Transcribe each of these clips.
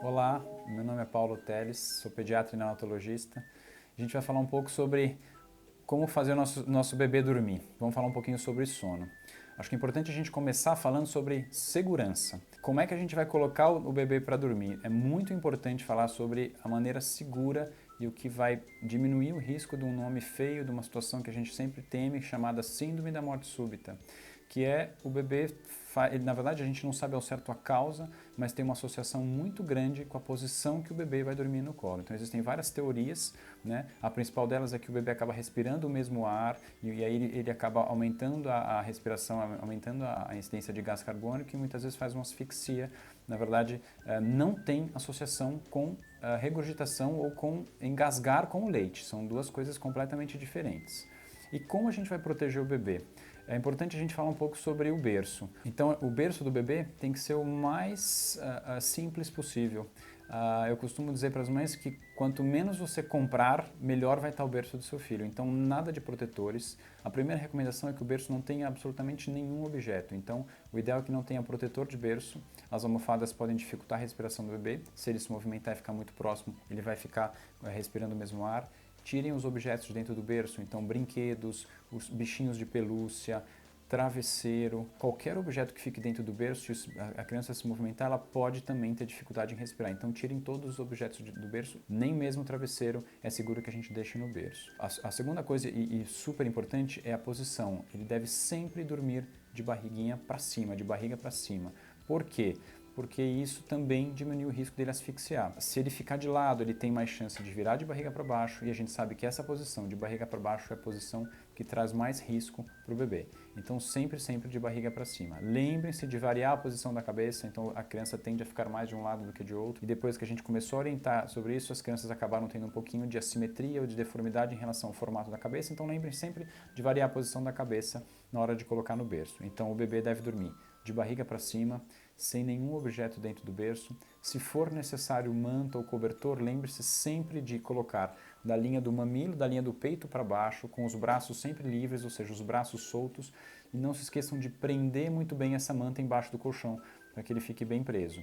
Olá, meu nome é Paulo Teles, sou pediatra e neonatologista. A gente vai falar um pouco sobre como fazer o nosso bebê dormir. Vamos falar um pouquinho sobre sono. Acho que é importante a gente começar falando sobre segurança. Como é que a gente vai colocar o bebê para dormir? É muito importante falar sobre a maneira segura e o que vai diminuir o risco de um nome feio, de uma situação que a gente sempre teme, chamada síndrome da morte súbita, que é o bebê, na verdade a gente não sabe ao certo a causa, mas tem uma associação muito grande com a posição que o bebê vai dormir no colo. Então existem várias teorias, né? A principal delas é que o bebê acaba respirando o mesmo ar e aí ele acaba aumentando a respiração, aumentando a incidência de gás carbônico e muitas vezes faz uma asfixia. Na verdade, não tem associação com regurgitação ou com engasgar com o leite. São duas coisas completamente diferentes. E como a gente vai proteger o bebê? É importante a gente falar um pouco sobre o berço. Então, o berço do bebê tem que ser o mais simples possível. Eu costumo dizer para as mães que quanto menos você comprar, melhor vai estar o berço do seu filho. Então, nada de protetores. A primeira recomendação é que o berço não tenha absolutamente nenhum objeto. Então, o ideal é que não tenha protetor de berço. As almofadas podem dificultar a respiração do bebê. Se ele se movimentar e ficar muito próximo, ele vai ficar respirando o mesmo ar. Tirem os objetos de dentro do berço, então brinquedos, os bichinhos de pelúcia, travesseiro, qualquer objeto que fique dentro do berço, se a criança se movimentar, ela pode também ter dificuldade em respirar. Então tirem todos os objetos do berço, nem mesmo o travesseiro é seguro que a gente deixe no berço. A segunda coisa, e super importante, é a posição. Ele deve sempre dormir de barriguinha para cima, de barriga para cima. Por quê? Porque isso também diminui o risco dele asfixiar. Se ele ficar de lado, ele tem mais chance de virar de barriga para baixo e a gente sabe que essa posição de barriga para baixo é a posição que traz mais risco para o bebê. Então sempre, sempre de barriga para cima. Lembrem-se de variar a posição da cabeça, então a criança tende a ficar mais de um lado do que de outro. E depois que a gente começou a orientar sobre isso, as crianças acabaram tendo um pouquinho de assimetria ou de deformidade em relação ao formato da cabeça. Então lembrem sempre de variar a posição da cabeça na hora de colocar no berço. Então o bebê deve dormir de barriga para cima, sem nenhum objeto dentro do berço. Se for necessário manta ou cobertor, lembre-se sempre de colocar da linha do mamilo, da linha do peito para baixo, com os braços sempre livres, ou seja, os braços soltos. E não se esqueçam de prender muito bem essa manta embaixo do colchão, para que ele fique bem preso.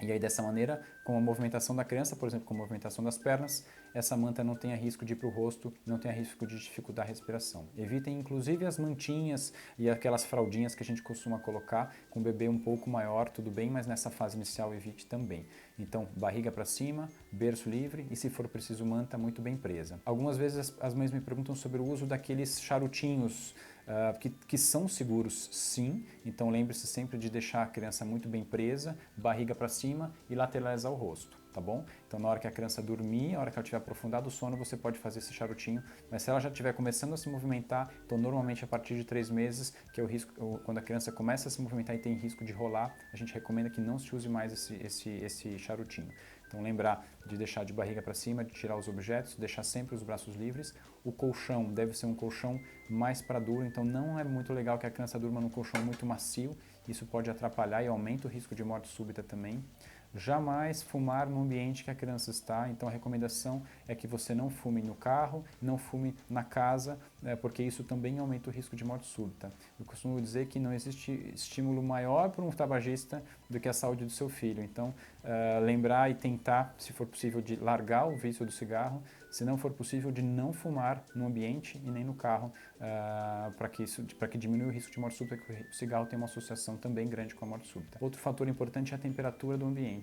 E aí, dessa maneira, com a movimentação da criança, por exemplo, com a movimentação das pernas, essa manta não tenha risco de ir para o rosto, não tenha risco de dificultar a respiração. Evitem, inclusive, as mantinhas e aquelas fraldinhas que a gente costuma colocar com o bebê um pouco maior, tudo bem, mas nessa fase inicial evite também. Então, barriga para cima, berço livre e, se for preciso, manta muito bem presa. Algumas vezes as mães me perguntam sobre o uso daqueles charutinhos que são seguros, sim. Então lembre-se sempre de deixar a criança muito bem presa, barriga para cima e lateralizar o rosto, tá bom? Então na hora que a criança dormir, na hora que ela tiver aprofundado o sono, você pode fazer esse charutinho, mas se ela já estiver começando a se movimentar, então normalmente a partir de 3 meses, que é o risco, quando a criança começa a se movimentar e tem risco de rolar, a gente recomenda que não se use mais esse charutinho. Então lembrar de deixar de barriga para cima, de tirar os objetos, deixar sempre os braços livres. O colchão deve ser um colchão mais para duro, então não é muito legal que a criança durma num colchão muito macio, isso pode atrapalhar e aumenta o risco de morte súbita também. Jamais fumar no ambiente que a criança está, então a recomendação é que você não fume no carro, não fume na casa, porque isso também aumenta o risco de morte súbita. Eu costumo dizer que não existe estímulo maior para um tabagista do que a saúde do seu filho, então lembrar e tentar, se for possível, de largar o vício do cigarro, se não for possível, de não fumar no ambiente e nem no carro, para que diminua o risco de morte súbita, porque o cigarro tem uma associação também grande com a morte súbita. Outro fator importante é a temperatura do ambiente.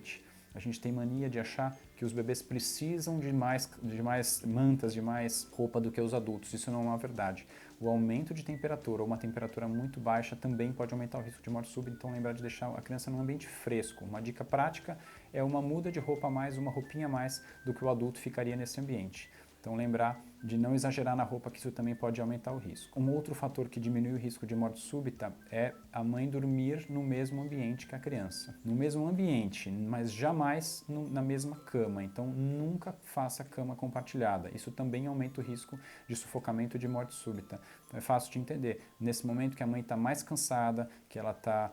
A gente tem mania de achar que os bebês precisam de mais mantas, de mais roupa do que os adultos. Isso não é uma verdade. O aumento de temperatura ou uma temperatura muito baixa também pode aumentar o risco de morte súbita, então lembrar de deixar a criança num ambiente fresco. Uma dica prática é uma muda de roupa a mais, uma roupinha a mais do que o adulto ficaria nesse ambiente. Então lembrar de não exagerar na roupa, que isso também pode aumentar o risco. Um outro fator que diminui o risco de morte súbita é a mãe dormir no mesmo ambiente que a criança. No mesmo ambiente, mas jamais na mesma cama. Então nunca faça cama compartilhada. Isso também aumenta o risco de sufocamento e de morte súbita. Então é fácil de entender. Nesse momento que a mãe está mais cansada, que ela está,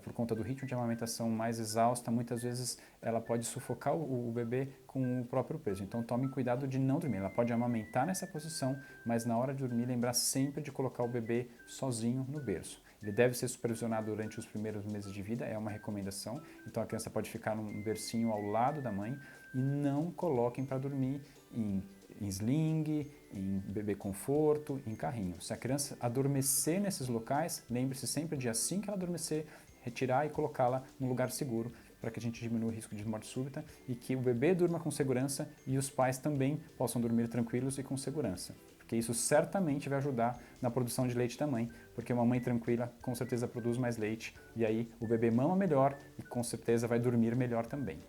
por conta do ritmo de amamentação, mais exausta, muitas vezes ela pode sufocar o bebê com o próprio peso. Então tome cuidado de não dormir. Ela pode amamentar nessa posição, mas na hora de dormir lembrar sempre de colocar o bebê sozinho no berço. Ele deve ser supervisionado durante os primeiros meses de vida, é uma recomendação. Então a criança pode ficar num bercinho ao lado da mãe e não coloquem para dormir em sling, em bebê conforto, em carrinho. Se a criança adormecer nesses locais, lembre-se sempre de assim que ela adormecer, retirar e colocá-la num lugar seguro para que a gente diminua o risco de morte súbita e que o bebê durma com segurança e os pais também possam dormir tranquilos e com segurança. Porque isso certamente vai ajudar na produção de leite da mãe, porque uma mãe tranquila com certeza produz mais leite e aí o bebê mama melhor e com certeza vai dormir melhor também.